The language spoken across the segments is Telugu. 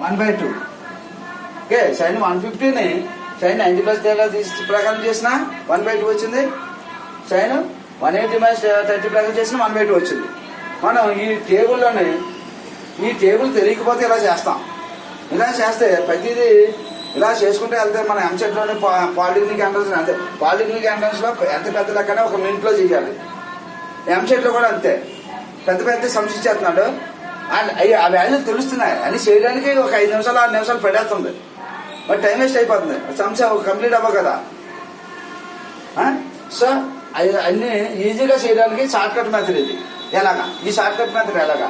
1/2. ఓకే, సైన్ 150ని సైన్ 90 ప్లస్ ప్రకారం చేసిన 1/2 వచ్చింది. సైన్ 180 మైనస్ 30 ప్రకారం చేసిన 1/2 వచ్చింది. మనం ఈ టేబుల్ తెలియకపోతే ఇలా చేస్తాం. ఇలా చేస్తే ప్రతిదీ ఇలా చేసుకుంటే వెళ్తే మన ఎంసెట్లోని పాలిటెక్నిక్ ఎంట్రన్స్ అంతే. పాలిటెక్నిక్ ఎంట్రన్స్లో ఎంత పెద్ద లెక్కనే ఒక మినిట్లో చేయాలి. ఎంసెట్లో కూడా అంతే. పెద్ద పెద్ద సమస్య చేస్తున్నాడు అండ్ ఆ వాల్యూలు తెలుస్తున్నాయి అని చేయడానికి ఒక 5 నిమిషాలు 6 నిమిషాలు పడేస్తుంది. మరి టైం వేస్ట్ అయిపోతుంది, సమస్య కంప్లీట్ అవ్వ కదా. సో అన్ని ఈజీగా చేయడానికి షార్ట్ కట్ మెథడ్ ఇది. ఎలాగా ఈ షార్ట్ కట్ మెథడ్ ఎలాగా?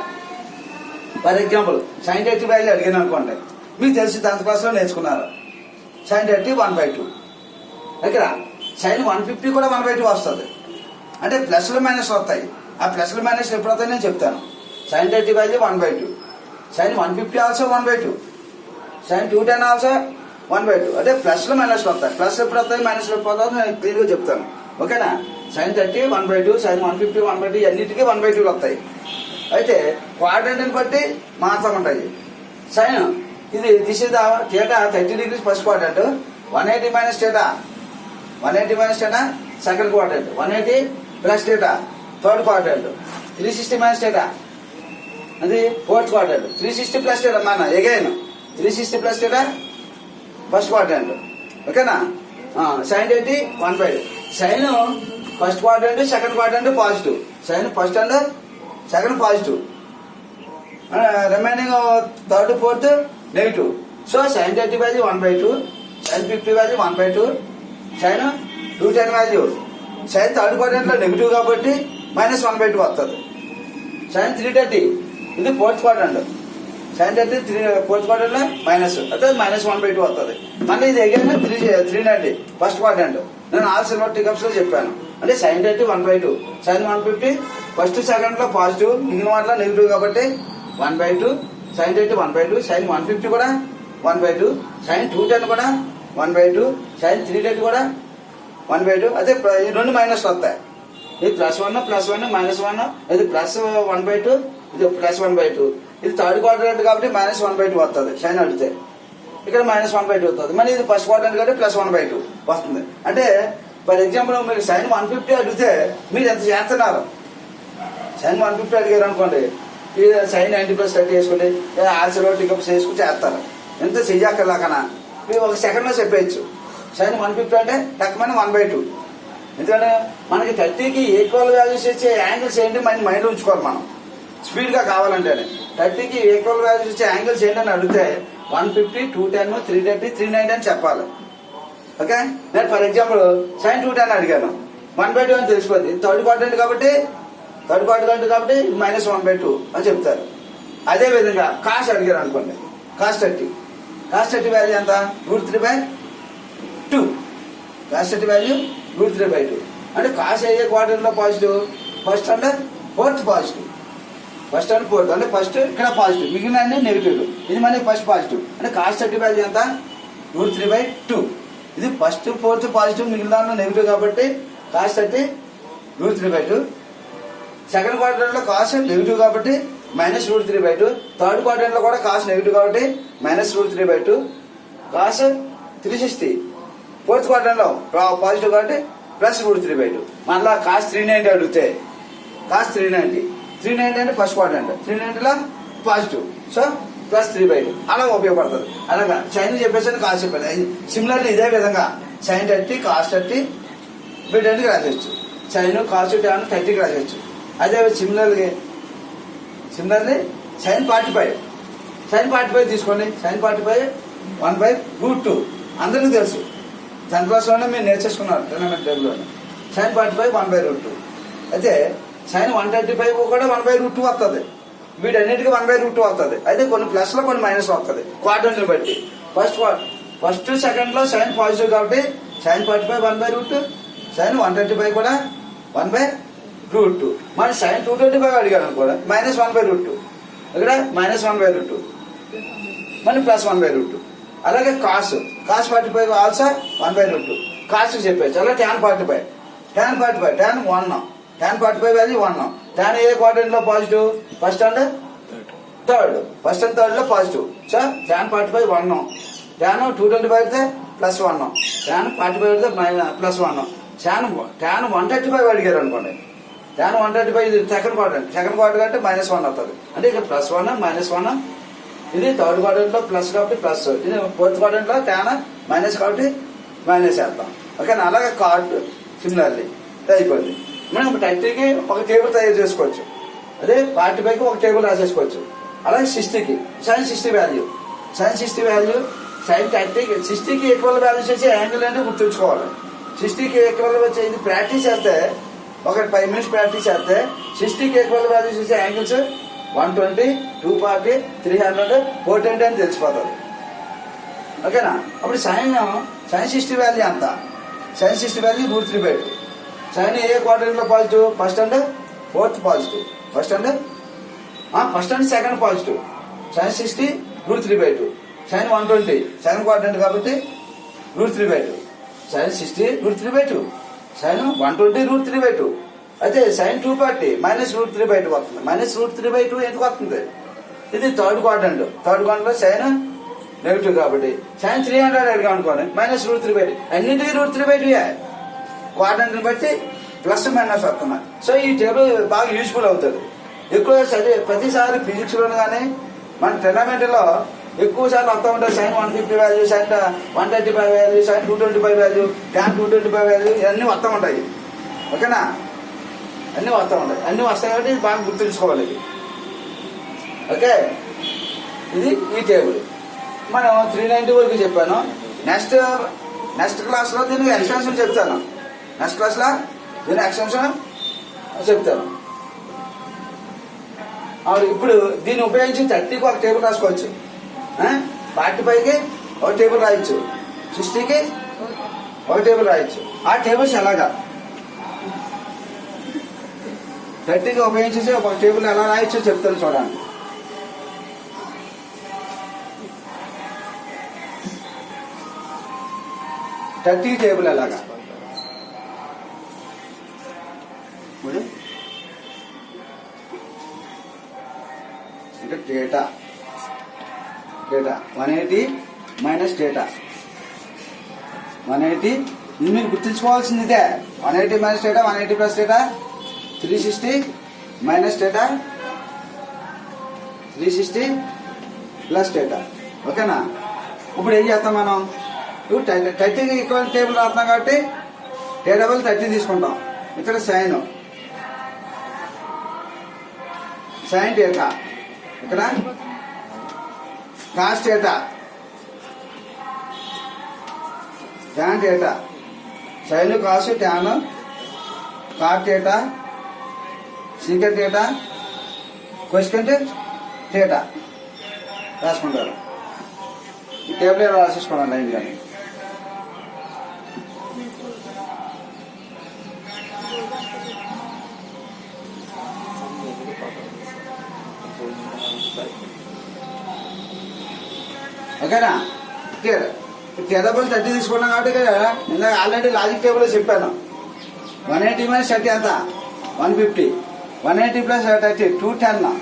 ఫర్ ఎగ్జాంపుల్ సైన్ 30 వాల్యూ అడిగాను అనుకోండి, మీకు తెలిసి 10th క్లాస్లో నేర్చుకున్నారు. సైన్ 30 1/2. ఇక్కడ సైన్ 150 కూడా 1/2 వస్తుంది. అంటే ప్లస్లు మైనస్ వస్తాయి. ఆ ప్లస్లు మైనస్ ఎప్పుడు వస్తాయి నేను చెప్తాను. Sine 30 value 1/2, sine 150 also 1/2, sine 210 also 1/2. అంటే ప్లస్లు మైనస్ వస్తాయి. ప్లస్ ఎప్పుడు వస్తాయి, మైనస్ ఎప్పుడు వస్తాయి నేను క్లియర్గా చెప్తాను. ఓకేనా? సైన్ 30 1/2, సైన్ 150 1/2, అన్నిటికీ 1/2 వస్తాయి. అయితే క్వాడ్రంట్ని బట్టి మారుతామంటాయి. సైన్ ఇది this is the theta 30 degrees first quadrant, 180 minus theta, 180 minus theta second quadrant, 180 plus theta third quadrant, 360 minus theta అది ఫోర్త్ క్వాడ్రంట్, 360 ప్లస్ థీటా మన again 360 plus theta first quadrant. ఓకేనా? Sine 30 1/2. Sine first quadrant second quadrant positive, sine first and second positive, remaining third fourth negative. So sine 30 value 1/2, sine 50 value 1/2, sine 210 value sine third క్వాడ్రంట్లో నెగిటివ్ కాబట్టి మైనస్ 1/2 వస్తుంది. సైన్ 330 ఇది ఫోర్త్ క్వాడ్రంట్, సైన్ 30 ఫోర్త్ క్వాడ్రంట్లో మైనస్ అంటే మైనస్ 1/2 వస్తుంది. మళ్ళీ ఇది అగైన్ 390 ఫస్ట్ క్వాడ్రంట్. నేను ఆల్ సిల్వర్ టికప్స్ లో చెప్పాను. అంటే సైన్ 30 1/2, సైన్ 150 ఫస్ట్ సెకండ్ లో పాజిటివ్, మిగిలిన వాటిలో నెగిటివ్ కాబట్టి 1/2, సైన్ 30 1/2, సైన్ 150 కూడా 1/2, సైన్ 210 కూడా 1/2, సైన్ 330 కూడా 1/2. అదే ఈ రెండు మైనస్ వస్తాయి. ఇది +1 +1 -1, ఇది +1/2, ఇది +1/2. ఇది థర్డ్ క్వాడ్రంట్ కాబట్టి -1/2 వస్తుంది సైన్ అడిగితే. ఇక్కడ -1/2 వస్తుంది. మళ్ళీ ఇది ఫస్ట్ క్వాడ్రంట్ కాబట్టి +1/2 వస్తుంది. అంటే ఫర్ ఎగ్జాంపుల్ మీరు సైన్ 150 అడిగితే మీరు ఎంత చేస్తున్నారు? సైన్ 150 అడిగారు అనుకోండి, సైన్ 90 ప్లస్ 30 వేసుకుంటే ఆల్సలో టికప్స్ వేసుకుని చేస్తారు. ఎంత చెయ్యక్కర్లాకనా మీరు ఒక సెకండ్లో చెప్పేయచ్చు. సైన్ 150 అంటే తక్కువ 1/2. ఎందుకంటే మనకి 30కి ఈక్వల్ వాల్యూస్ ఇచ్చే యాంగిల్స్ ఏంటి మన మైండ్ ఉంచుకోవాలి. మనం స్పీడ్గా కావాలంటే 30కి ఈక్వల్ వాల్యూస్ ఇచ్చే యాంగిల్స్ ఏంటని అడిగితే 150, 210, 330, 390 అని చెప్పాలి. ఓకే, నేను ఫర్ ఎగ్జాంపుల్ సైన్ 210 అడిగాను, 1/2 అని తెలిసిపోద్ది. థర్డ్ క్వాడ్రంట్ కాబట్టి -1/2 అని చెప్తారు. అదే విధంగా కాస్ట్ అడిగారు అనుకోండి, కాస్ట్ 30 వాల్యూ ఎంత? √3/2. Cos 30 value √3/2. అంటే కాస్ట్ ఏ క్వాడ్రంట్లో positive? First and fourth positive, first and fourth. అంటే ఫస్ట్ ఇక్కడ పాజిటివ్, మిగిలిన అన్ని నెగిటివ్. ఇది మనకి ఫస్ట్ పాజిటివ్. అంటే కాస్ట్ 30 వాల్యూ ఎంత? √3/2. ఇది ఫస్ట్ ఫోర్త్ పాజిటివ్, మిగిలిన దాంట్లో నెగిటివ్ కాబట్టి కాస్ట్ 30 √3/2. సెకండ్ క్వాడ్రంట్ లో కాస్ట్ నెగిటివ్ కాబట్టి -√3/2. థర్డ్ క్వాడ్రంట్ లో కూడా కాస్ట్ నెగిటివ్ కాబట్టి -√3/2. కాస్ట్ 360 ఫోర్త్ క్వాడ్రంట్ లో పాజిటివ్ కాబట్టి +√3/2. మళ్ళా కాస్ట్ 390 అడిగితే కాస్ట్ 390 అంటే ఫస్ట్ క్వాడ్రంట్, 390లో పాజిటివ్, సో +3/2 అలా ఉపయోగపడుతుంది. అలాగా సైన్ చెప్పేసి కాస్ట్ చెప్పాను. సిమిలర్లీ ఇదే విధంగా సైన్ 30 కాస్ట్ 30 వీటికి రాసేయచ్చు. Sign cost 30కి రాసేయచ్చు. అదే సిమిలర్లీ సైన్ 45 తీసుకోండి. సైన్ 45 1/√2 అందరికీ తెలుసు. 10th క్లాస్లోనే మీరు నేర్చేసుకున్నారు టెర్మినల్ టేబుల్లోనే. సైన్ 45 1/√2. అయితే సైన్ 135 కూడా 1/√2 వస్తుంది. వీటన్నిటికీ 1/√2 వస్తుంది. అయితే కొన్ని ప్లస్లో కొన్ని మైనస్ వస్తుంది క్వాడ్రంట్ని బట్టి. ఫస్ట్ సెకండ్ లో సైన్ పాజిటివ్ కాబట్టి సైన్ 45 1/√2, సైన్ 135 కూడా 1/√2. మరి సైన్ 225 అడిగాను అనుకోండి, -1/√2. ఇక్కడ -1/√2, మళ్ళీ +1/√2. అలాగే కాస్ 45 ఆల్సో 1/√2. కాస్ట్ చెప్పేసి అలా tan 45 tan 1 tan 45 value 1. tan ఏ క్వాడ్రంట్ లో positive? First and third first and third లో పాజిటివ్. సో tan 45 1, tan 220 అయితే +1, tan 45 అయితే +1, tan 135 అడిగారు అనుకోండి. tan 135 ఇది సెకండ్ క్వార్టర్ అంటే -1 అవుతుంది. అంటే ఇక్కడ +1 -1, ఇది థర్డ్ క్వార్టర్ లో ప్లస్ కాబట్టి ప్లస్, ఇది ఫోర్త్ క్వార్టర్ లో tan మైనస్ కాబట్టి మైనస్ వేద్దాం. ఓకేనా? అలాగే కార్డ్ సిమిలర్లీ అయిపోయింది. మనం 30కి ఒక టేబుల్ తయారు చేసుకోవచ్చు, అదే 45కి ఒక టేబుల్ రాసేసుకోవచ్చు. అలాగే 60కి sin 60 వాల్యూ sin 30కి 60కి ఈక్వల్ వాల్యూస్ వచ్చి యాంగిల్ అంటే గుర్తుంచుకోవాలి. 60కి ఈక్వల్ వచ్చి ఇది ప్రాక్టీస్ చేస్తే ఒక 5 మినిట్స్ ప్రాక్టీస్ చేస్తే 60కి ఈక్వల్ వాల్యూస్ వచ్చే యాంగిల్స్ 120, 240, 300, 420 అని తెలిసిపోతుంది. ఓకేనా? అప్పుడు sin 60 వాల్యూ అంత, sin 60 వాల్యూ √3/2. sin ఏ క్వార్టర్లో positive? First and fourth positive, first and second positive. sin 60 √3/2, sin 120 second quarter కాబట్టి √3/2, sin 60 √3/2, sin 120 √3/2. అయితే sin 240 -√3/2 వస్తుంది. -√3/2 ఎందుకు వస్తుంది? ఇది థర్డ్ క్వార్టర్ లో sin నెగిటివ్ కాబట్టి sin 300 అడిగా అనుకోండి -√3/2. అన్నింటికి √3/2 క్వార్టర్ని బట్టి ప్లస్ మైనస్ వస్తున్నాయి. సో ఈ టేబుల్ బాగా యూజ్ఫుల్ అవుతుంది. ఎక్కువ చదివే ప్రతిసారి ఫిజిక్స్ లోను కానీ మన టెర్నమెంట్లో ఎక్కువ సార్లు వస్తూ ఉంటాయి. sin 150 value, sin 135 value, sin 225 value, tan 225 value ఇవన్నీ వస్తూ ఉంటాయి. ఓకేనా? అన్నీ వస్తూ ఉంటాయి. అన్నీ వస్తాయి కాబట్టి ఇది బాగా గుర్తుంచుకోవాలి. ఇది ఓకే, ఇది ఈ టేబుల్ మనం 390 వరకు చెప్పాను. నెక్స్ట్ క్లాస్లో దీనికి ఎక్స్టెన్షన్ చెప్తాను. నెక్స్ట్ క్లాస్లో దీని ఎక్స్టెన్షన్ చెప్తాను. ఇప్పుడు దీన్ని ఉపయోగించి 30కి ఒక టేబుల్ రాసుకోవచ్చు, 45కి ఒక టేబుల్ రాయొచ్చు, 60కి ఒక టేబుల్ రాయొచ్చు. ఆ టేబుల్స్ ఎలాగా 30కి ఉపయోగించేసి ఒక టేబుల్ ఎలా రాయొచ్చో చెప్తాను చూడండి. థర్టీ టేబుల్ ఎలాగా అంటే డేటా 180 మైనస్ డేటా 180. ఇది మీరు గుర్తుంచుకోవాల్సింది ఇదే. 180 minus theta, 180 plus theta 360 minus theta 360 plus data. ఓకేనా? ఇప్పుడు ఏం చేస్తాం మనం? 30కి ఈక్వల్ టేబుల్ రాస్తున్నాం కాబట్టి డేటా బదులు 30 తీసుకుంటాం. ఇక్కడ సైన్ డేటా, ఇక్కడ cos theta, tan theta, sine cos tan, cot theta, secant theta, cosec theta రాసుకుంటారు. ఈ టేబుల్ ఎలా రాసేసుకోండి లైన్ కానీ. ఓకేనా? టేబుల్ 30 తీసుకున్నాం కాబట్టి ఇందాక ఆల్రెడీ లాజిక్ టేబుల్ చెప్పాను. 180 మైనస్ 30 ఎంత? 150. 180 ప్లస్ 30 210.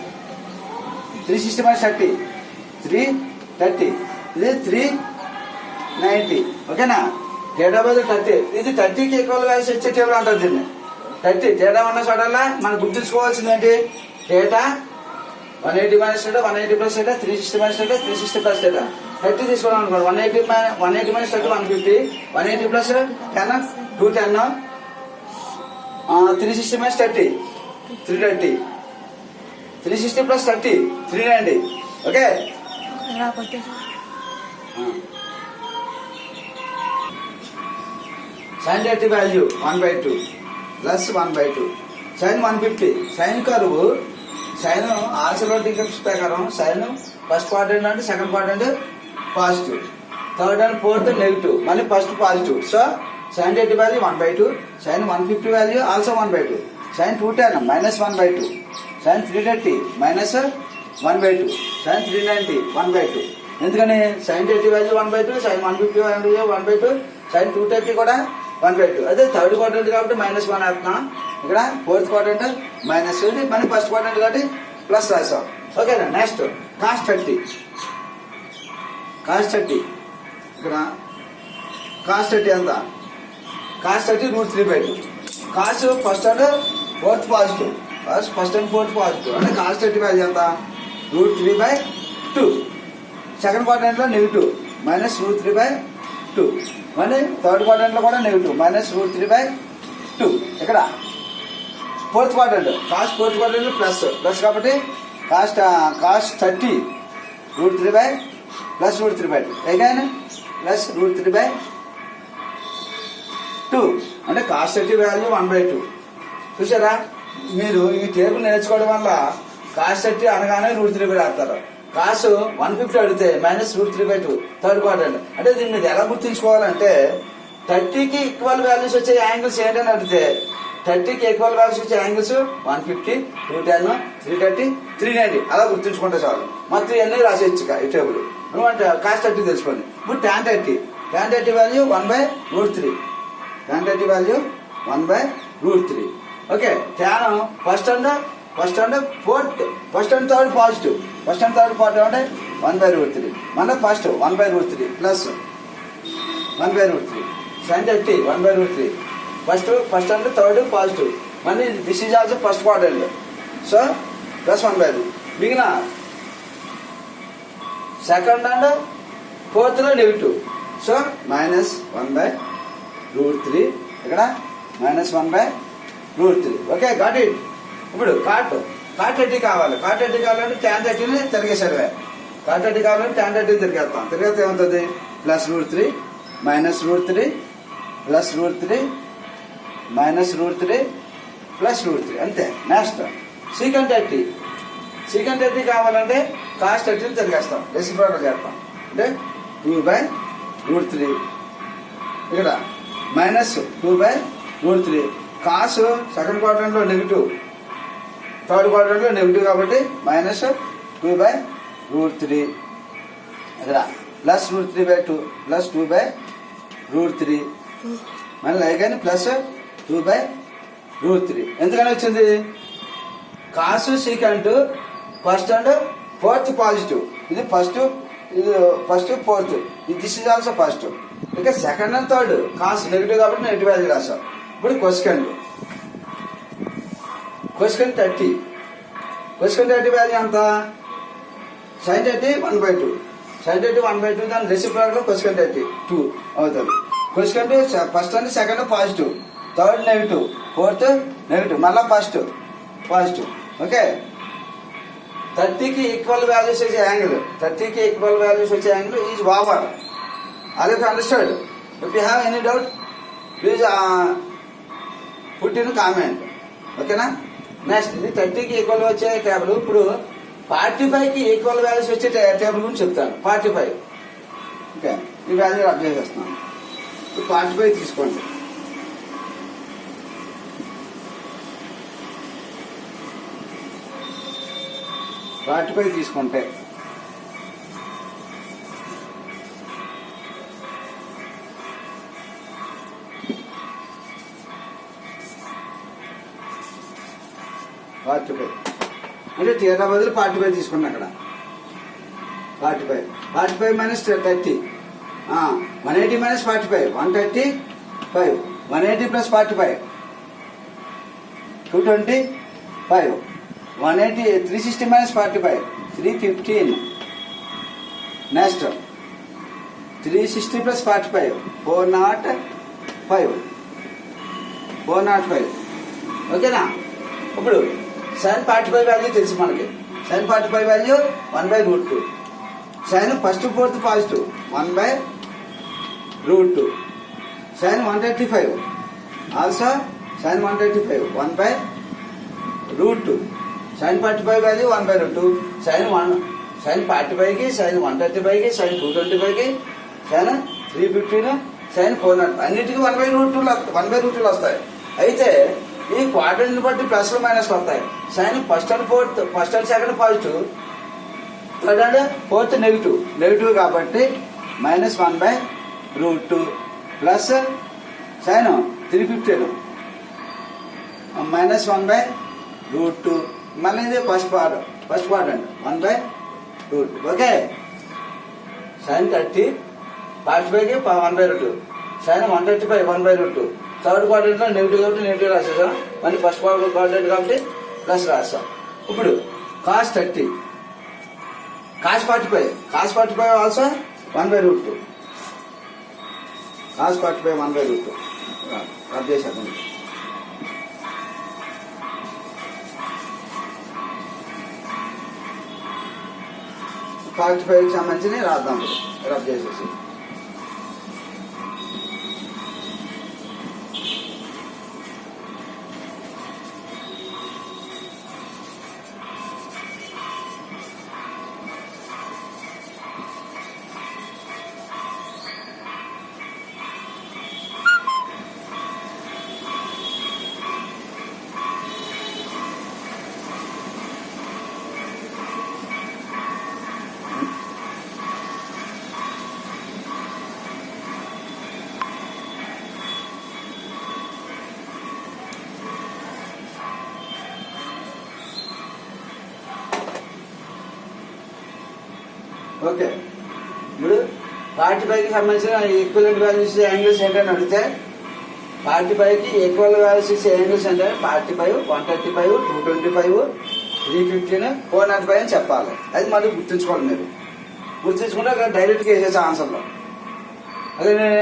360 మైనస్ 30 330. ఇది 390. ఓకేనా? డేటా బదులు 30. ఇది 30కి ఈక్వల్ వాల్యూస్ ఇచ్చే టేబుల్ అంటారు దీన్ని. 30 డేటా ఉన్న చోటల్లా మనం గుర్తుంచుకోవాల్సింది ఏంటి? Theta 180 minus theta, 180 plus theta, 360 minus theta, 360 plus theta. 30 తీసుకోవడం అనుకోండి. 180 minus 30 150, 180 plus 10 210, 360 minus 30 330, 360 plus 30 390. Okay? sin 30 value 1/2 plus 1/2, sin 150. Sine కరువు సైన్ ఆల్సలోటికల్స్ ప్రకారం సైన్ ఫస్ట్ క్వాడ్రంట్ అంటే second quadrant positive, third and fourth negative, మళ్ళీ first positive. So sin 30 value 1/2, sin 150 value also 1/2, sin 210 minus 1/2, sin 330 minus 1/2, sin 390 1/2. ఎందుకని sin 30 value 1/2, sin 150 value 1/2, sin 230 కూడా 1/2. అదే థర్డ్ క్వాడ్రంట్ కాబట్టి -1 వేస్తున్నాం. ఇక్కడ ఫోర్త్ క్వాడ్రంట్ మైనస్, మళ్ళీ ఫస్ట్ క్వాడ్రంట్ కాబట్టి ప్లస్ రాసాం. ఓకేనా. Next cos 30. ఇక్కడ కాస్ 30 ఎంత? Cos 30 √3/2. Cos first and fourth positive. First and fourth positive అంటే కాస్ 30 వాల్యూ ఎంత? √3/2. సెకండ్ క్వాడ్రంట్లో నెగిటివ్ -√3/2. మళ్ళీ థర్డ్ క్వాడ్రంట్లో కూడా నెగిటివ్ -√3/2. ఇక్కడ fourth quadrant fourth quadrant plus కాబట్టి కాస్ 30 √3/2 అగైన్ +√3/2 అంటే కాస్ 30 వాల్యూ 1/2. చూసారా, మీరు ఈ టేబుల్ నేర్చుకోవడం వల్ల కాస్ 30 అనగానే √3/2 రాస్తారు. కాసు 150 అడిగితే -√3/2 థర్డ్ క్వాడ్రంట్. అంటే దీన్ని మీరు ఎలా గుర్తుంచుకోవాలంటే 30కి ఈక్వల్ వాల్యూస్ వచ్చే యాంగిల్స్ ఏంటని అడిగితే 30కి ఈక్వల్ వాల్యూస్ వచ్చే యాంగిల్స్ 150, 210, 330, 390 అలా గుర్తుంచుకుంటే చాలు. మొత్తం ఇవన్నీ రాసేయచ్చు ఈ టేబుల్. అంటే కాస్ 30 తెలుసుకోండి. ఇప్పుడు tan 30 value 1/√3. tan 30 value 1/√3. Okay. tan first and fourth first and third positive. First and third positive అంటే 1/√3. మళ్ళీ first 1/√3 plus 1/√3. sin 30 1/√3. First and third positive. మళ్ళీ this is also first quadrant. So +1/2. మిగిలిన సెకండ్ అండ్ ఫోర్త్లో నెగిటివ్. సో -1/√3. ఇక్కడ -1/√3. Okay, got it. ఇప్పుడు కాట్ 30 కావాలి. కాట్ 30 కావాలంటే tan 30ని తిరిగేసారు. కాట్ 30 కావాలంటే tan 30 తిరిగేస్తాం. తిరిగితే ఏమవుతుంది? +√3 -√3 +√3 -√3 +√3 అంతే. నెక్స్ట్ సీకంట్ 30 కావాలంటే కాస్ 30ని తిరిగేస్తాం. రెసిప్రోకల్ చేస్తాం. అంటే 2/√3. ఇక్కడ -2/√3. కాసు సెకండ్ క్వాడ్రంట్లో నెగిటివ్, థర్డ్ క్వాడ్రంట్లో నెగిటివ్ కాబట్టి -2/√3. ఇక్కడ +√3/2 +2/√3. మళ్ళీ అగైన్ +2/√3. ఎందుకని వచ్చింది? Cos secant first and fourth positive. ఇది first fourth. This is also first. ఇక second and third cos negative కాబట్టి నెగిటివ్ వాల్యూ రాసాం. ఇప్పుడు క్వశ్చన్ 30 వాల్యూ ఎంత? sin 30 1/2. sin 30 1/2 దాని రెసిప్రోకల్ క్వశ్చన్ 2 అవుతుంది. Cosec first and second positive, third negative, fourth negative, మళ్ళీ ఫస్ట్ పాజిటివ్. ఓకే. 30కి ఈక్వల్ వాల్యూస్ వచ్చే angle is over. Are you understand? If you have any doubt please put in comment. ఓకేనా. నెక్స్ట్ ఇది 30కి ఈక్వల్ వచ్చే టేబుల్. ఇప్పుడు 45కి ఈక్వల్ వాల్యూస్ వచ్చే టేబుల్ గురించి చెప్తాను. 45. ఓకే, ఈ వాల్యూ అప్లై చేస్తున్నాను. 45 తీసుకోండి. తీసుకుంటే 45 అంటే తీరా బదులు 45 తీసుకున్నా. అక్కడ 45 -30 180 -45 135. 180 + 45 225. 180 360 -45 315. నెక్స్ట్ 360 + 45 405. ఓకేనా. ఇప్పుడు sin 45 వాల్యూ తెలుసు మనకి. sin 45 value 1/√2. sin first fourth positive 1/√2. sin 135 also sin 135 1/√2. sin 45 value 1/√2. sin 45కి sin 135కి sin 225కి sin 315 sin 400 అన్నిటికీ 1/√2 వస్తాయి. అయితే ఈ క్వాడ్రంట్ బట్టి ప్లస్లు మైనస్లు వస్తాయి. Sine first and second positive, third and fourth negative కాబట్టి -1/√2 ప్లస్ సైన్ 315 -1/√2. మళ్ళీ ఇది first part first quadrant 1/√. Okay, sin 30 45కి 1/√. sin 135 1/√. థర్డ్ క్వాడ్రంట్ లో నెగిటివ్ కాబట్టి నెగిటివ్ రాసేసాం. మళ్ళీ ఫస్ట్ క్వాడ్రంట్ కాబట్టి ప్లస్ రాస్తాం. ఇప్పుడు cos 30 cos 45 also 1/√. cos 45 1/√. Rub చేశాను. 45కి సంబంధించి రాద్దాం. రబ్ చేసేసి ఓకే. ఇప్పుడు 45కి సంబంధించిన ఈక్వలెంట్ వాల్యూస్ యాంగిల్స్ ఏంటని అడిగితే 45కి ఈక్వల్ వాల్యూస్ ఇచ్చే యాంగిల్స్ అంటే 45 135 225 315 495 అని చెప్పాలి. అది మళ్ళీ గుర్తుంచుకోవాలి. మీరు గుర్తుంచుకుంటే అక్కడ డైరెక్ట్గా వేసేసే ఆన్సర్లో. అదే నేను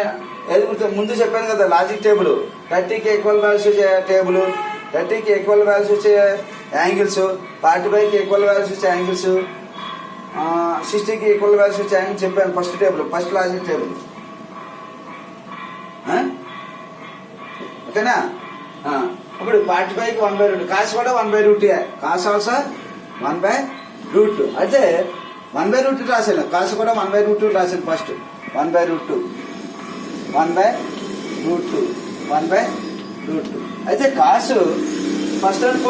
ఏది ముందు చెప్పాను కదా, లాజిక్ టేబుల్ 30కి ఈక్వల్ వాల్యూస్ వచ్చే టేబుల్, 30కి ఈక్వల్ వాల్యూస్ వచ్చే యాంగిల్స్, 45కి ఈక్వల్ వాల్యూస్ వచ్చే యాంగిల్స్, 60కి ఈక్వల్ వాల్యూస్ వచ్చే యాంగిల్ చెప్పాను. First table, first logic table. ఓకేనా? ఇప్పుడు 45కి 1/√. కాస్ కూడా 1/√. Cos also 1/√. అయితే 1/√. రాశాను. కాస్ కూడా 1/√. రాశాను. ఫస్ట్ 1/√. 1/√. 1/√. అయితే కాసు ఫస్ట్ అండ్